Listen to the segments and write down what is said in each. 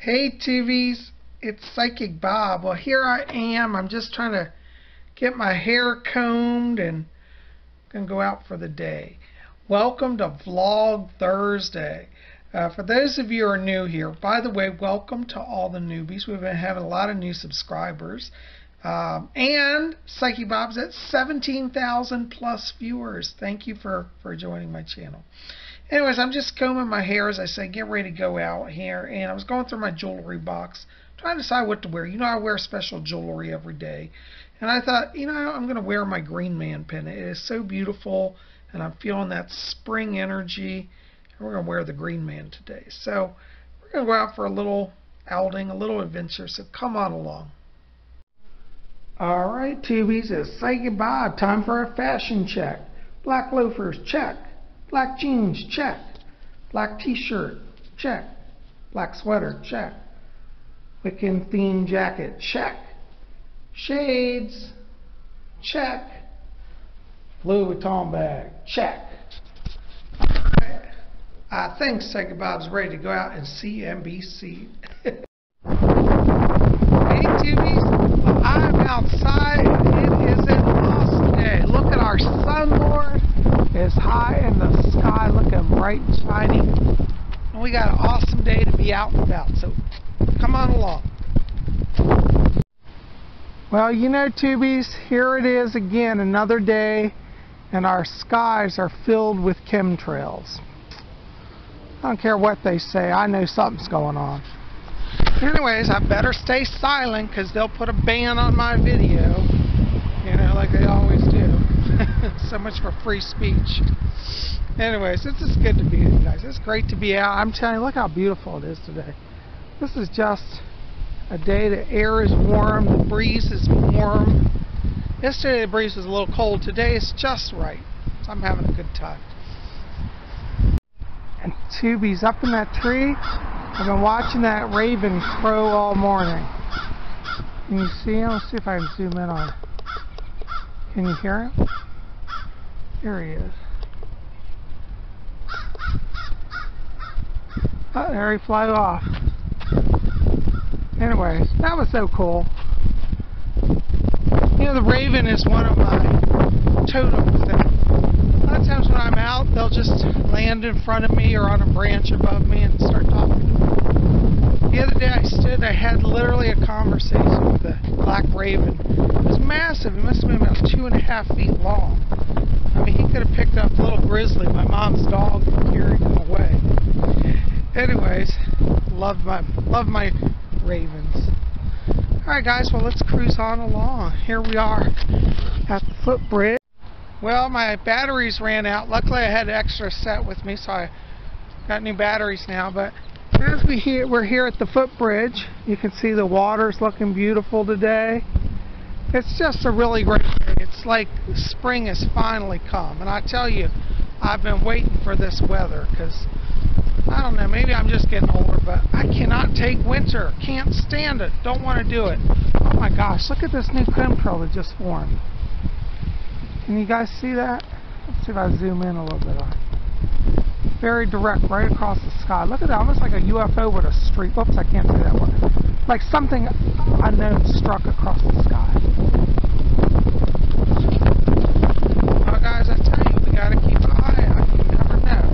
Hey TVs, it's Psychic Bob. Well, here I am. I'm just trying to get my hair combed and gonna go out for the day. Welcome to Vlog Thursday. For those of you who are new here, by the way, welcome to all the newbies. We've been having a lot of new subscribers. And Psychic Bob's at 17,000 plus viewers. Thank you for joining my channel. Anyways, I'm just combing my hair, as I say, get ready to go out here. And I was going through my jewelry box, trying to decide what to wear. You know, I wear special jewelry every day. And I thought, you know, I'm going to wear my Green Man pin. It is so beautiful, and I'm feeling that spring energy. And we're going to wear the Green Man today. So we're going to go out for a little outing, a little adventure. So come on along. All right, tubies, it's Psychic Bob. Time for a fashion check. Black loafers, check. Black jeans, check. Black t-shirt, check. Black sweater, check. Wiccan theme jacket, check. Shades, check. Louis Vuitton bag, check. Alright. I think Psychic Bob's ready to go out and see NBC. Hey tubies, I'm outside and it is an awesome day. Look at our sun lord. It's high in the sky, looking bright and shiny. And we got an awesome day to be out and about, so come on along. Well, you know, tubies, here it is again, another day, and our skies are filled with chemtrails. I don't care what they say, I know something's going on. Anyways, I better stay silent, because they'll put a ban on my video, you know, like they always do. So much for free speech. Anyways, it's just good to be here, guys. It's great to be out. I'm telling you, look how beautiful it is today. This is just a day. The air is warm. The breeze is warm. Yesterday the breeze was a little cold. Today it's just right. So I'm having a good time. And tubies up in that tree. I've been watching that raven crow all morning. Can you see him? Let's see if I can zoom in on it. Can you hear him? There he is. Oh, there he flew off. Anyways, that was so cool. You know, the raven is one of my totems. A lot of times when I'm out, they'll just land in front of me or on a branch above me and start talking to me. The other day I had literally a conversation with a black raven. It was massive. It must have been about 2.5 feet long. I mean, he could have picked up a little grizzly, my mom's dog, and carried him away. Anyways, love my ravens. Alright guys, well let's cruise on along. Here we are at the footbridge. Well, my batteries ran out. Luckily I had an extra set with me, so I got new batteries now. But as we're here at the footbridge, you can see the water's looking beautiful today. It's just a really great day. It's like spring has finally come. And I tell you, I've been waiting for this weather because, I don't know, maybe I'm just getting older, but I cannot take winter. Can't stand it. Don't want to do it. Oh my gosh, look at this new chemtrail that just formed. Can you guys see that? Let's see if I zoom in a little bit on it. Very direct, right across the sky. Look at that, almost like a UFO with a streak. Oops, I can't say that word. Like something unknown struck across the sky. Well, guys, I tell you, we gotta keep an eye out. You never know.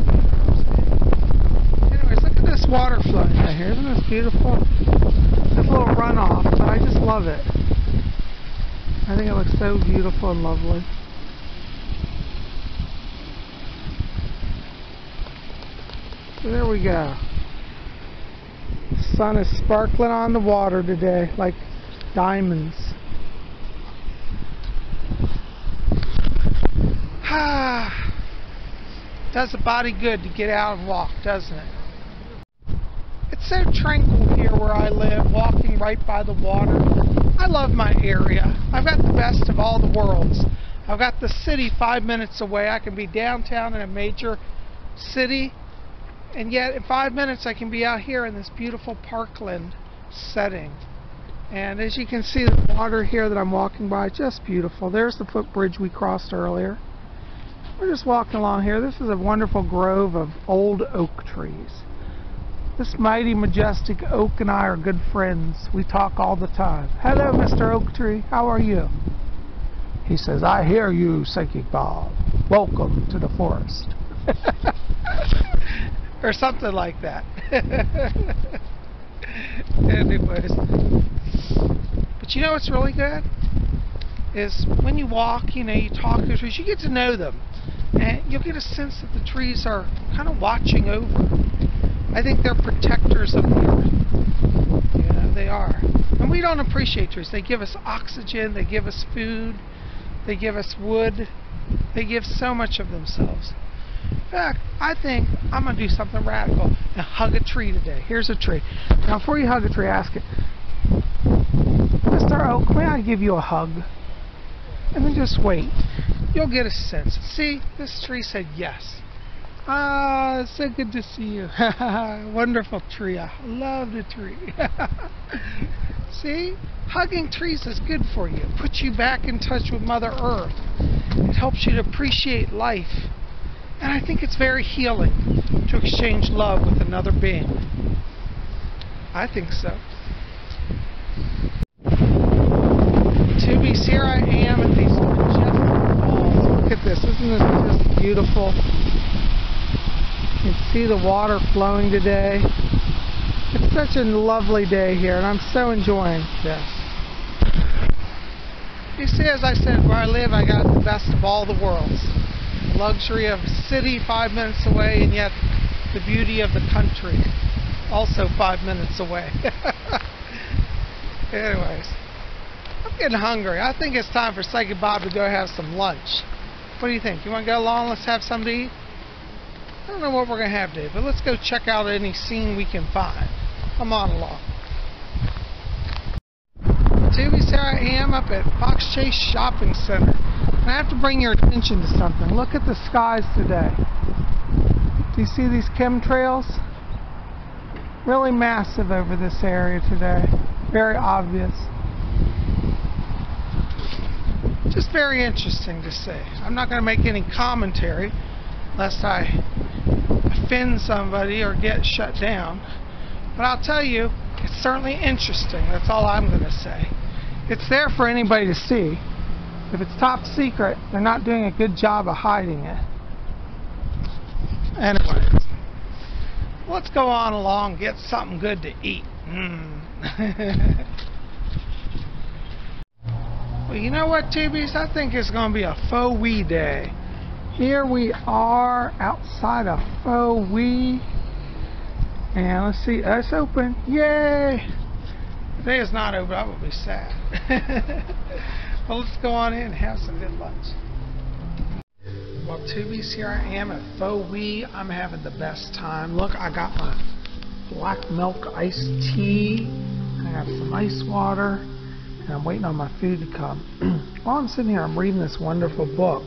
Anyways, look at this water flowing right here. Isn't this beautiful? This little runoff, but I just love it. I think it looks so beautiful and lovely. So there we go. The sun is sparkling on the water today like diamonds. Does the body good to get out and walk, doesn't it? It's so tranquil here where I live, walking right by the water. I love my area. I've got the best of all the worlds. I've got the city 5 minutes away. I can be downtown in a major city, and yet in 5 minutes I can be out here in this beautiful parkland setting. And as you can see, the water here that I'm walking by, just beautiful. There's the footbridge we crossed earlier. We're just walking along here. This is a wonderful grove of old oak trees. This mighty, majestic oak and I are good friends. We talk all the time. Hello, Mr. Oak Tree. How are you? He says, I hear you, Psychic Bob. Welcome to the forest. Or something like that. Anyways. But you know what's really good? Is when you walk, you talk to the trees, you get to know them. And you'll get a sense that the trees are kind of watching over. I think they're protectors of the earth. They are. And we don't appreciate trees. They give us oxygen, they give us food, they give us wood, they give so much of themselves. In fact, I think I'm going to do something radical and hug a tree today. Here's a tree. Now, before you hug a tree, ask it, Mr. Oak, may I give you a hug? And then just wait. You'll get a sense. See, this tree said yes. Ah, it's so good to see you. Wonderful tree. I love the tree. See? Hugging trees is good for you. It puts you back in touch with Mother Earth. It helps you to appreciate life. And I think it's very healing to exchange love with another being. I think so. Tubies, here I am at these majestic falls. Look at this. Isn't this just beautiful? You can see the water flowing today. It's such a lovely day here, and I'm so enjoying this. You see, as I said, where I live, I got the best of all the worlds. The luxury of a city 5 minutes away, and yet the beauty of the country also 5 minutes away. Anyways, I'm getting hungry. I think it's time for Psychic Bob to go have some lunch. What do you think? You want to go along? Let's have something to eat? I don't know what we're going to have today, but let's go check out any scene we can find. Come on along. Tubies, here I am up at Fox Chase Shopping Center. And I have to bring your attention to something. Look at the skies today. Do you see these chemtrails? Really massive over this area today. Very obvious. Just very interesting to see. I'm not going to make any commentary lest I offend somebody or get shut down. But I'll tell you, it's certainly interesting. That's all I'm going to say. It's there for anybody to see. If it's top secret, they're not doing a good job of hiding it. Anyways, let's go on along and get something good to eat. Well, you know what, Tubies? I think it's going to be a faux wee day. Here we are outside of faux wee. And let's see, it's open. Yay! Today is not open, I will be sad. Well, let's go on in and have some good lunch. Well, Tubies, here I am at faux wee. I'm having the best time. Look, I got my black milk iced tea. I have some ice water. And I'm waiting on my food to come. While I'm sitting here, I'm reading this wonderful book.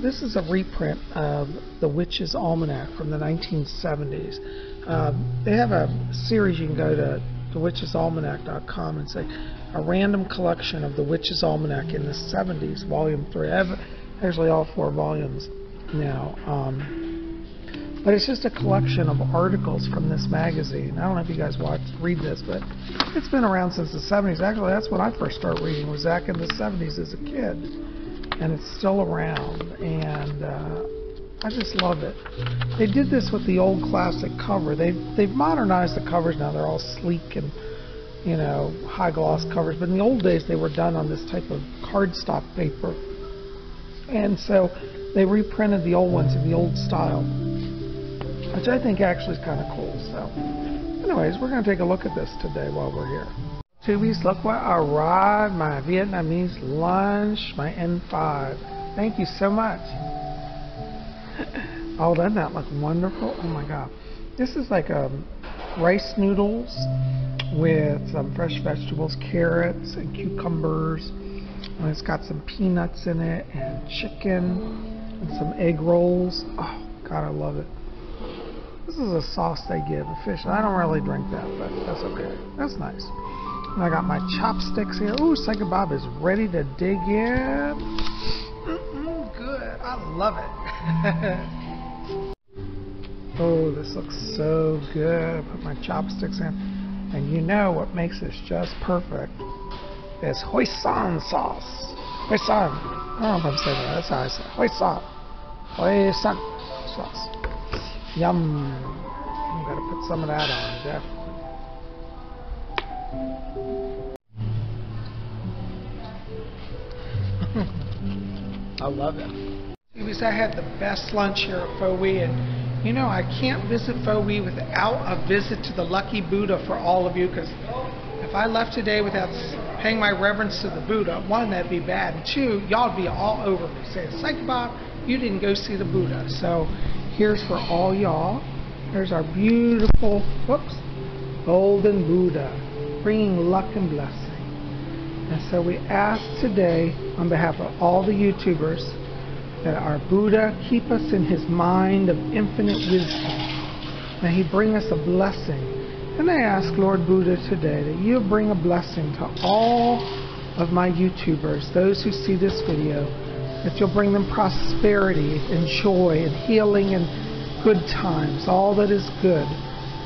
This is a reprint of the Witches Almanac from the 1970s. They have a series. You can go to witchesalmanac.com and say a random collection of the Witches Almanac in the 70s, volume 3. I have actually all 4 volumes now. But it's just a collection of articles from this magazine. I don't know if you guys read this, but it's been around since the 70s. Actually, that's when I first started reading, was back in the 70s as a kid. And it's still around, and I just love it. They did this with the old classic cover. They've modernized the covers now. They're all sleek and, high gloss covers. But in the old days, they were done on this type of cardstock paper. And so they reprinted the old ones in the old style, which I think actually is kind of cool. So anyways, we're going to take a look at this today while we're here. Tubies, look what I arrived, my Vietnamese lunch, my N5. Thank you so much. Oh, doesn't that look wonderful? Oh my God. This is like rice noodles with some fresh vegetables, carrots and cucumbers. And it's got some peanuts in it and chicken and some egg rolls. Oh God, I love it. This is a sauce they give, a fish. I don't really drink that, but that's okay. That's nice. And I got my chopsticks here. Ooh, Psychic Bob is ready to dig in. Good. I love it. Oh, this looks so good. Put my chopsticks in. And you know what makes this just perfect is hoisin sauce. Hoisin. I don't know if I'm saying that. That's how I say it. Hoisin. Hoisin sauce. Yum. I'm going to put some of that on, definitely. I love it. Because I had the best lunch here at Faux, and you know, I can't visit Faux without a visit to the Lucky Buddha for all of you, because if I left today without paying my reverence to the Buddha, one, that'd be bad, and two, y'all would be all over me saying, Psych Bob, you didn't go see the Buddha. So here's for all y'all. There's our beautiful, golden Buddha, bringing luck and blessing. And so we ask today, on behalf of all the YouTubers, that our Buddha keep us in his mind of infinite wisdom. May he bring us a blessing. And I ask, Lord Buddha, today that you bring a blessing to all of my YouTubers, those who see this video, that you'll bring them prosperity and joy and healing and good times, all that is good.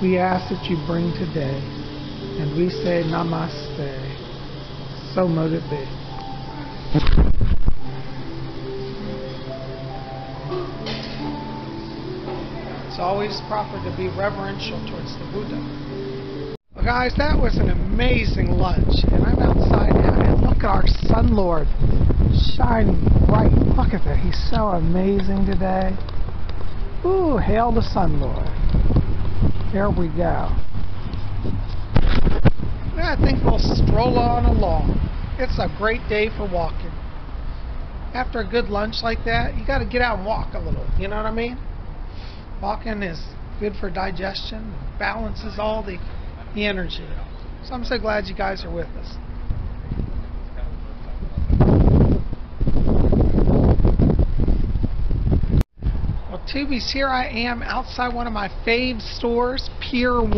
We ask that you bring today. And we say namaste. So mote it be. It's always proper to be reverential towards the Buddha. Well, guys, that was an amazing lunch. And I'm outside now, and look at our Sun Lord shining bright. Look at that. He's so amazing today. Ooh, hail the Sun Lord. There we go. I think we'll stroll on along. It's a great day for walking. After a good lunch like that, you got to get out and walk a little. You know what I mean? Walking is good for digestion, balances all the energy. So I'm so glad you guys are with us. Well, Tubies, here I am outside one of my fave stores, Pier 1.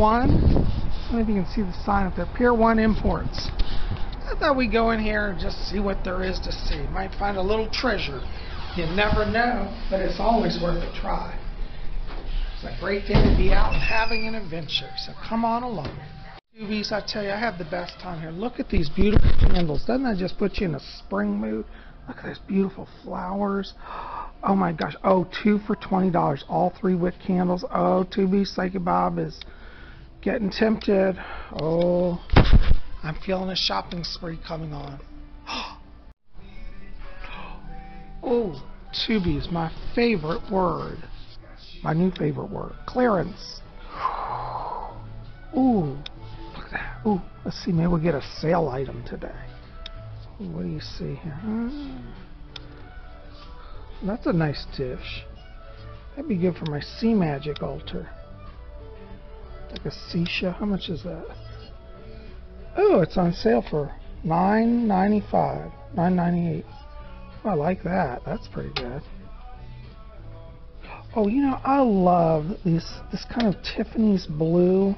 I don't know if you can see the sign up there, Pier 1 Imports. I thought we'd go in here and just see what there is to see. Might find a little treasure. You never know, but it's always worth a try. It's a great day to be out and having an adventure, so come on along. Tubies, I tell you, I have the best time here. Look at these beautiful candles. Doesn't that just put you in a spring mood? Look at these beautiful flowers. Oh my gosh. Oh, 2 for $20. All 3 wick candles. Oh, Tubies, Psychic Bob is getting tempted. Oh, I'm feeling a shopping spree coming on. Oh, Tubies, my favorite word. My new favorite word. Clearance. Ooh, look at that. Ooh, let's see, maybe we'll get a sale item today. Ooh, what do you see here? That's a nice dish. That'd be good for my sea magic altar. Like a seashell. How much is that? Oh, it's on sale for $9.95, $9.98. Oh, I like that. That's pretty good. Oh, you know, I love this kind of Tiffany's blue.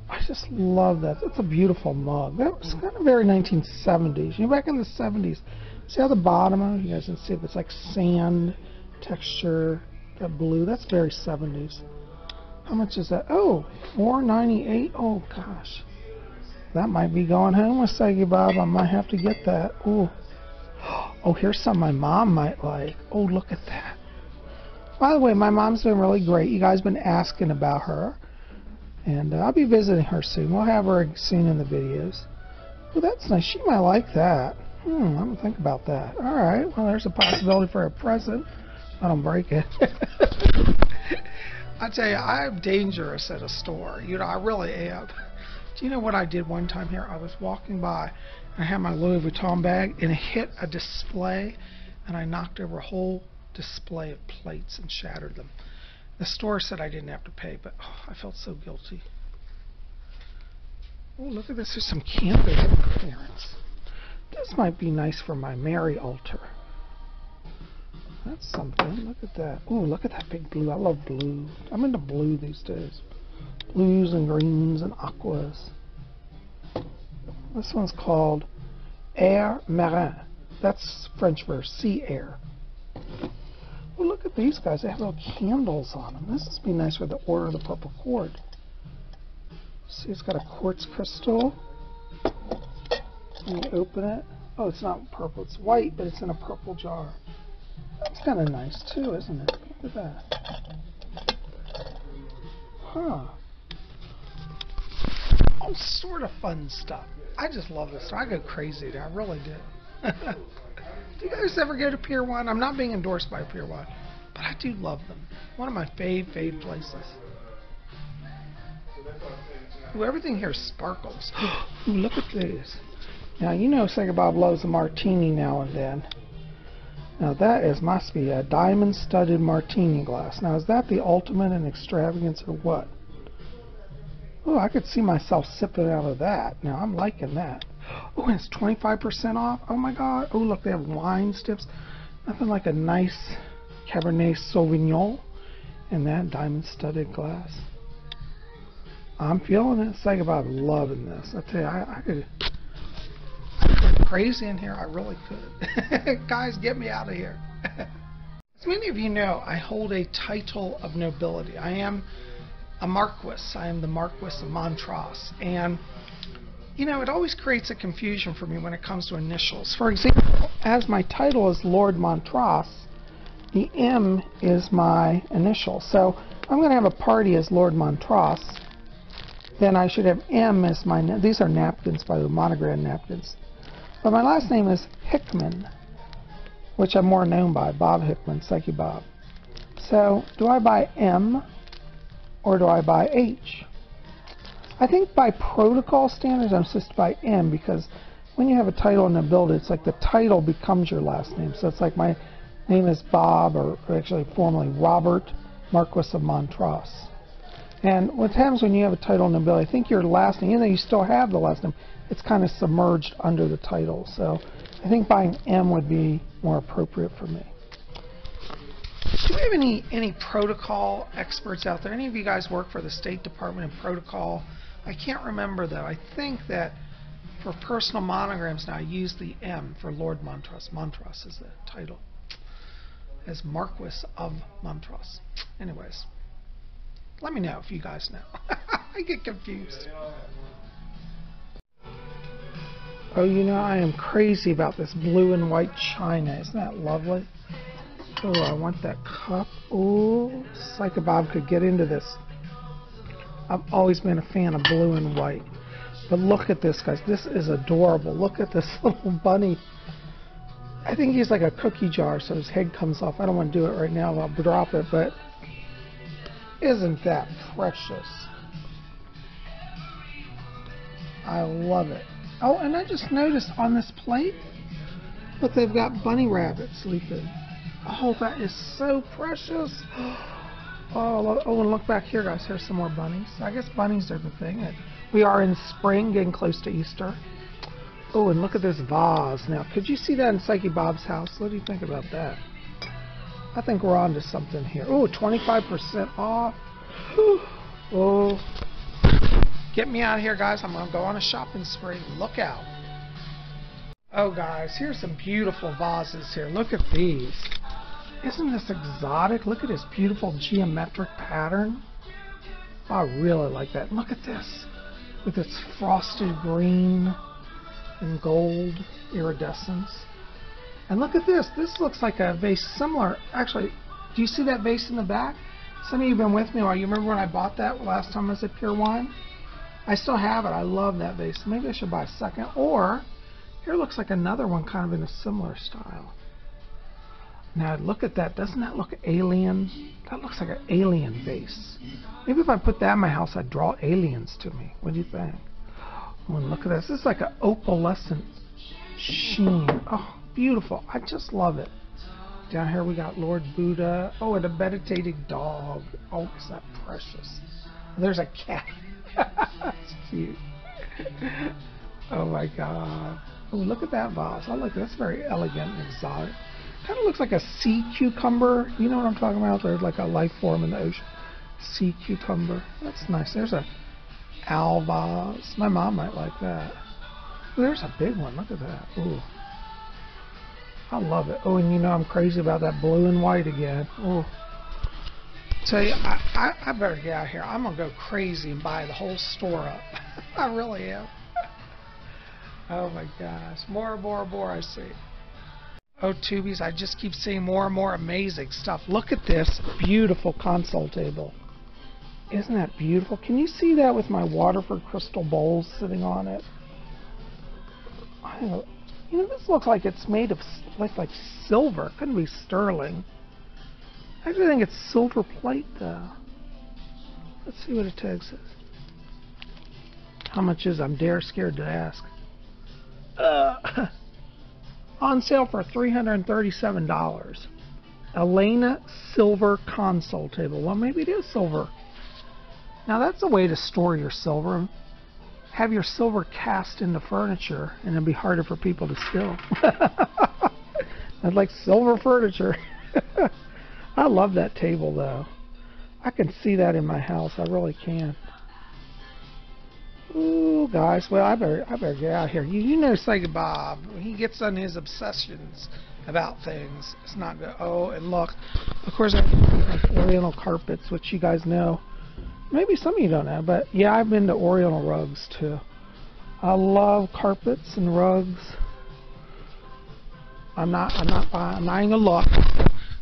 I just love that. That's a beautiful mug. That was kind of very 1970s. You know, back in the 70s. See how the bottom of it, you guys can see it's like sand texture, that blue. That's very 70s. How much is that? Oh, $4.98. Oh, gosh. That might be going home with Saggy Bob. I might have to get that. Ooh. Oh, here's something my mom might like. Oh, look at that. By the way, my mom's been really great. You guys have been asking about her. And I'll be visiting her soon. We'll have her soon in the videos. Oh, that's nice. She might like that. I'm going to think about that. All right. Well, there's a possibility for a present. I don't break it. I tell you, I'm dangerous at a store. You know, I really am. Do you know what I did one time here? I was walking by, and I had my Louis Vuitton bag, and it hit a display, and I knocked over a whole display of plates and shattered them. The store said I didn't have to pay, but I felt so guilty. Oh, look at this. There's some candles on clearance. This might be nice for my Mary altar. That's something. Look at that. Oh, look at that big blue. I love blue. I'm into blue these days. Blues and greens and aquas. This one's called Air Marin. That's French for sea air. Oh, look at these guys. They have little candles on them. This must be nice for the Order of the Purple Cord. See, it's got a quartz crystal. When you open it, oh, it's not purple. It's white, but it's in a purple jar. That's kind of nice, too, isn't it? Look at that. Huh. All sort of fun stuff. I just love this. I go crazy there. I really do. Do you guys ever go to Pier 1? I'm not being endorsed by Pier 1, but I do love them. One of my fave places. Ooh, everything here sparkles. Ooh, look at these. Now, you know Psychic Bob loves a martini now and then. Now, that must be a diamond-studded martini glass. Now, is that the ultimate in extravagance or what? Oh, I could see myself sipping out of that. Now, I'm liking that. Oh, and it's 25% off. Oh, my God. Oh, look, they have wine stips. Nothing like a nice Cabernet Sauvignon in that diamond-studded glass. I'm feeling it. Psychic Bob loving this. I tell you, I could go crazy in here. I really could. Guys, get me out of here. As many of you know, I hold a title of nobility. I am a Marquis. I am the Marquis of Montrose. And, you know, it always creates a confusion for me when it comes to initials. For example, as my title is Lord Montrose, the M is my initial. So I'm going to have a party as Lord Montrose. Then I should have M as my, these are napkins, by the way, monogram napkins. But my last name is Hickman, which I'm more known by, Bob Hickman, Psychic Bob. So, do I buy M or do I buy H? I think by protocol standards, I'm supposed to buy M because when you have a title and nobility, it's like the title becomes your last name. So it's like my name is Bob, or actually formerly Robert, Marquis of Montrose. And what happens when you have a title and nobility, I think your last name, even though you still have the last name, it's kind of submerged under the title. So I think buying M would be more appropriate for me. Do we have any protocol experts out there? Any of you guys work for the State Department in protocol? I can't remember, though. I think that for personal monograms now, I use the M for Lord Montrose. Montrose is the title, as Marquis of Montrose. Anyways. Let me know if you guys know. I get confused. Oh, you know, I am crazy about this blue and white china. Isn't that lovely? Oh, I want that cup. Oh, Psychic Bob could get into this. I've always been a fan of blue and white. But look at this, guys. This is adorable. Look at this little bunny. I think he's like a cookie jar, so his head comes off. I don't want to do it right now. I'll drop it, but isn't that precious? I love it. Oh, and I just noticed on this plate, look, they've got bunny rabbits sleeping. Oh, that is so precious. Oh, and look back here, guys. Here's some more bunnies. I guess bunnies are the thing. We are in spring, getting close to Easter. Oh, and look at this vase. Now, could you see that in Psychic Bob's house? What do you think about that? I think we're on to something here. Oh, 25% off. Oh, get me out of here, guys. I'm going to go on a shopping spree. Look out. Oh, guys, here's some beautiful vases here. Look at these. Isn't this exotic? Look at this beautiful geometric pattern. I really like that. Look at this. With its frosted green and gold iridescence. And look at this. This looks like a vase similar. Actually, do you see that vase in the back? Some of you have been with me. Or you remember when I bought that last time I was at Pier 1? I still have it. I love that vase. Maybe I should buy a second. Or, here looks like another one kind of in a similar style. Now, look at that. Doesn't that look alien? That looks like an alien vase. Maybe if I put that in my house, I'd draw aliens to me. What do you think? Oh, and look at this. This is like an opalescent sheen. Oh, beautiful. I just love it. Down here we got Lord Buddha. Oh, and a meditating dog. Oh, is that precious? There's a cat. That's cute. Oh my God. Oh, look at that vase. I like that. That's very elegant and exotic. Kind of looks like a sea cucumber. You know what I'm talking about? There's like a life form in the ocean. Sea cucumber. That's nice. There's a owl vase. My mom might like that. There's a big one. Look at that. Ooh. I love it. Oh, and you know I'm crazy about that blue and white again. Oh. Tell you, I better get out of here. I'm going to go crazy and buy the whole store up. I really am. Oh my gosh. More I see. Oh, Tubies, I just keep seeing more and more amazing stuff. Look at this beautiful console table. Isn't that beautiful? Can you see that with my Waterford crystal bowls sitting on it? I don't know. You know, this looks like it's made of like silver. It couldn't be sterling. I actually think it's silver plate, though. Let's see what it takes us. How much is it? I'm dare scared to ask. On sale for $337. Elena silver console table. Well, maybe it is silver. Now that's a way to store your silver. Have your silver cast into furniture, and it'll be harder for people to steal. I'd like silver furniture. I love that table, though. I can see that in my house. I really can. Ooh, guys. Well, I better get out of here. You know Psychic Bob. When he gets on his obsessions about things, it's not good. Oh, and look. Of course, I have Oriental carpets, which you guys know. Maybe some of you don't know, but yeah, I've been to Oriental rugs, too. I love carpets and rugs. I'm not buying a look.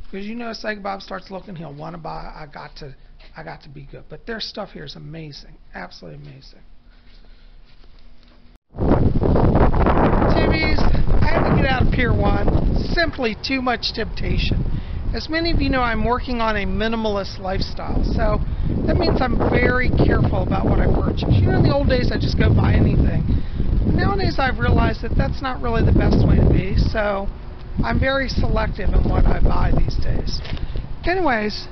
Because you know, if Psychic Bob starts looking, he'll want to buy. I got to be good. But their stuff here is amazing, absolutely amazing. TVs, I had to get out of Pier 1. Simply too much temptation. As many of you know, I'm working on a minimalist lifestyle, so that means I'm very careful about what I purchase. You know, in the old days, I just go buy anything. Nowadays, I've realized that that's not really the best way to be, so I'm very selective in what I buy these days. Anyways,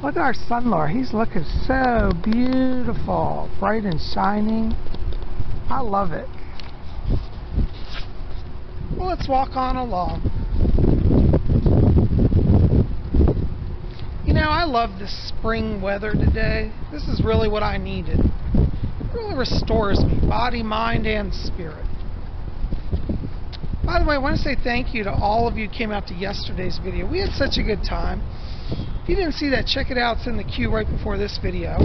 look at our sunlord. He's looking so beautiful, bright and shining. I love it. Well, let's walk on along. You know, I love this spring weather today. This is really what I needed. It really restores me, body, mind, and spirit. By the way, I want to say thank you to all of you who came out to yesterday's video. We had such a good time. If you didn't see that, check it out. It's in the queue right before this video.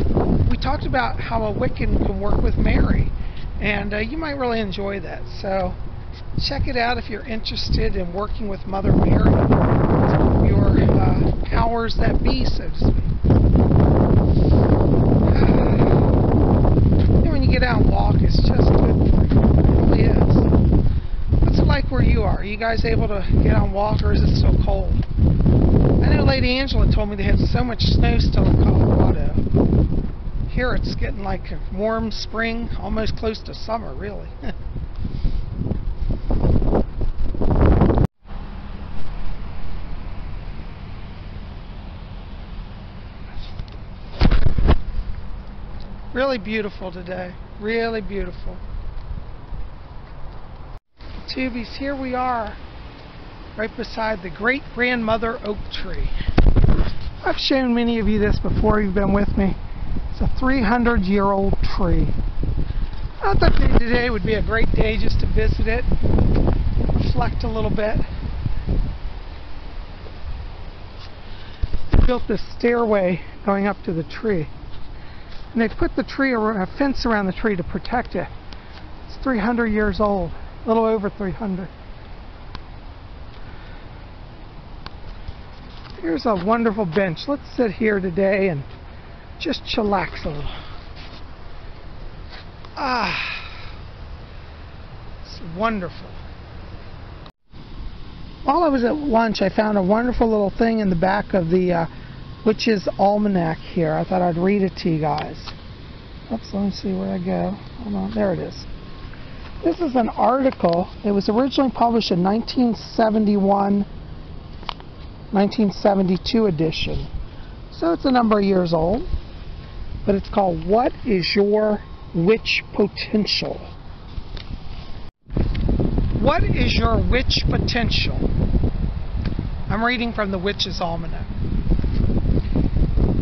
We talked about how a Wiccan can work with Mary, and you might really enjoy that. So check it out if you're interested in working with Mother Mary, your powers that be, so to speak. And when you get out and walk, it's just good for you. It really is. What's it like where you are? Are you guys able to get out and walk, or is it so cold? I know Lady Angela told me they had so much snow still in Colorado. Here it's getting like a warm spring, almost close to summer, really. Really beautiful today. Really beautiful. Tubies, here we are, right beside the great grandmother oak tree. I've shown many of you this before. You've been with me. It's a 300-year-old tree. I thought today would be a great day just to visit it, reflect a little bit. They built this stairway going up to the tree. And they put the tree, a fence around the tree to protect it. It's 300 years old, a little over 300. Here's a wonderful bench. Let's sit here today and just chillax a little. It's wonderful. While I was at lunch, I found a wonderful little thing in the back of the Witches Almanac here. I thought I'd read it to you guys. Oops, let me see where I go. Hold on, there it is. This is an article. It was originally published in 1971, 1972 edition. So it's a number of years old. But it's called What is Your Witch Potential? What is your witch potential? I'm reading from the Witches Almanac.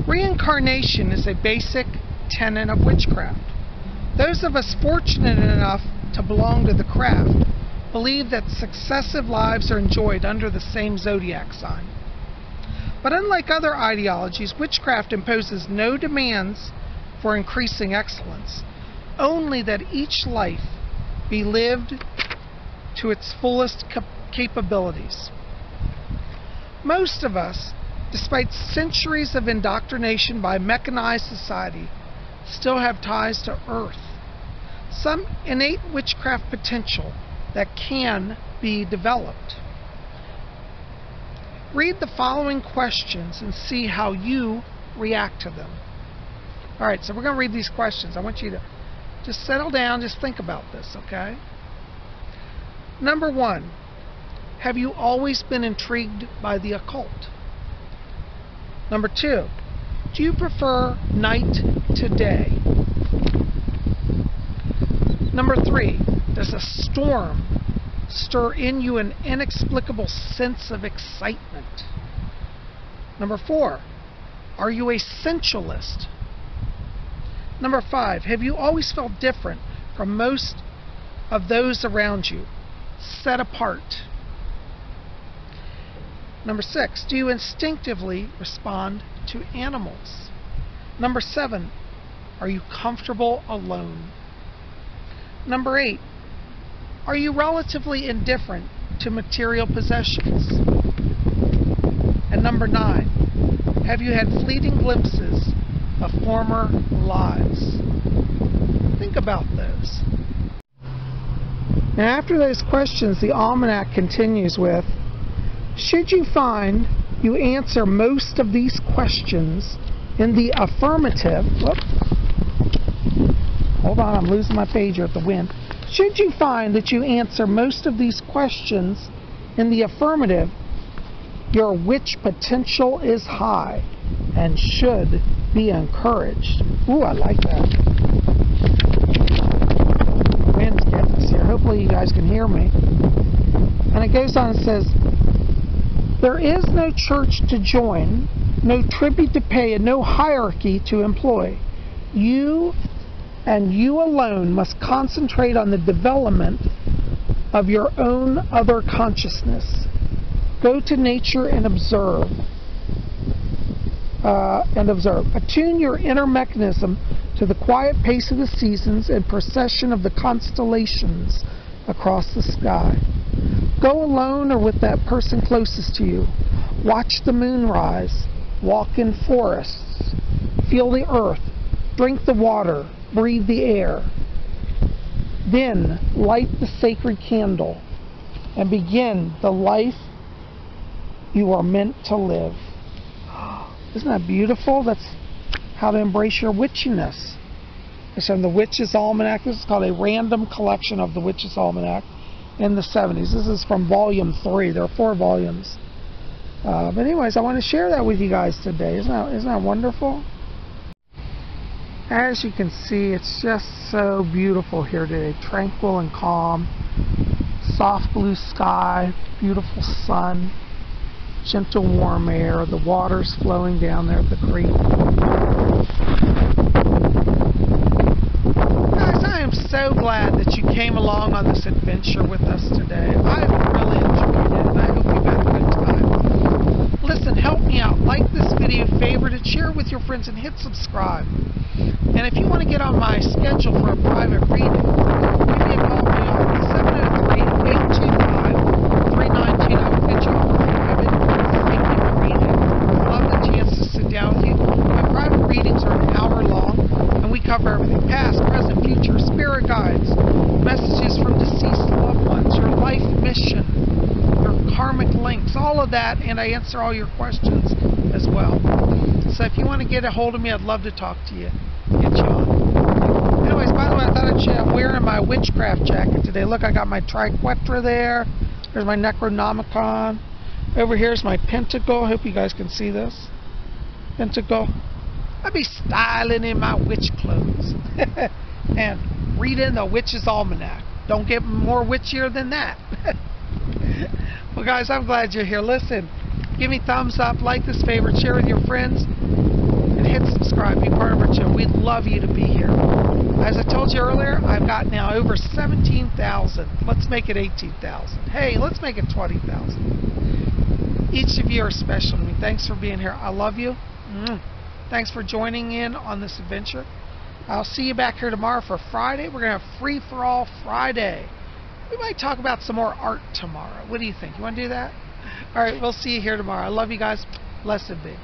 Reincarnation is a basic tenet of witchcraft. Those of us fortunate enough to belong to the craft believe that successive lives are enjoyed under the same zodiac sign. But unlike other ideologies, witchcraft imposes no demands for increasing excellence, only that each life be lived to its fullest capabilities. Most of us, despite centuries of indoctrination by mechanized society, still have ties to Earth, some innate witchcraft potential that can be developed. Read the following questions and see how you react to them. Alright, so we're going to read these questions. I want you to just settle down, just think about this, okay? Number 1, have you always been intrigued by the occult? Number 2, do you prefer night to day? Number 3, does a storm stir in you an inexplicable sense of excitement? Number 4, are you a sensualist? Number 5, have you always felt different from most of those around you, set apart? Number 6, do you instinctively respond to animals? Number 7, are you comfortable alone? Number 8, are you relatively indifferent to material possessions? And number 9, have you had fleeting glimpses of former lives? Think about those. Now, after those questions, the almanac continues with, should you find you answer most of these questions in the affirmative, hold on, I'm losing my pager at the wind. Should you find that you answer most of these questions in the affirmative, your witch potential is high and should be encouraged. Ooh, I like that. Wind's getting us here. Hopefully you guys can hear me. And it goes on and says, there is no church to join, no tribute to pay, and no hierarchy to employ. You and you alone must concentrate on the development of your own other consciousness. Go to nature and observe. Attune your inner mechanism to the quiet pace of the seasons and procession of the constellations across the sky. Go alone or with that person closest to you. Watch the moon rise. Walk in forests. Feel the earth. Drink the water. Breathe the air. Then light the sacred candle and begin the life you are meant to live. Isn't that beautiful? That's how to embrace your witchiness. It's from the Witches Almanac. This is called a random collection of the Witches Almanac in the 70s. This is from volume 3. There are 4 volumes. But anyways, I want to share that with you guys today. Isn't that wonderful? As you can see, it's just so beautiful here today. Tranquil and calm. Soft blue sky. Beautiful sun. Gentle warm air. The water's flowing down there at the creek. Guys, I am so glad that you came along on this adventure with us today. I've really enjoyed it, and I hope you've had a good time. Listen, help me out. Like this video, favorite it, share it with your friends, and hit subscribe. And if you want to get on my schedule for a private reading, give me a call on 703-825-3929. I'll get you on a private psychic reading. I'd love the chance to sit down with you. My private readings are an hour long, and we cover everything: past, present, future, spirit guides, messages from deceased loved ones, your life mission, your karmic links, all of that, and I answer all your questions as well. So if you want to get a hold of me, I'd love to talk to you. Get you on. Anyways, by the way, I thought I'd share, I'm wearing my witchcraft jacket today. Look, I got my triquetra there. There's my Necronomicon. Over here's my pentacle. I hope you guys can see this. Pentacle. I be styling in my witch clothes. And reading the Witches Almanac. Don't get more witchier than that. Well, guys, I'm glad you're here. Listen, give me thumbs up, like this, favorite, share with your friends, and hit subscribe. Be part of our channel. We'd love you to be here. As a told you earlier, I've got now over 17,000. Let's make it 18,000. Hey, let's make it 20,000. Each of you are special to me. Thanks for being here. I love you. Thanks for joining in on this adventure. I'll see you back here tomorrow for Friday. We're going to have Free for All Friday. We might talk about some more art tomorrow. What do you think? You want to do that? All right, we'll see you here tomorrow. I love you guys. Blessed be.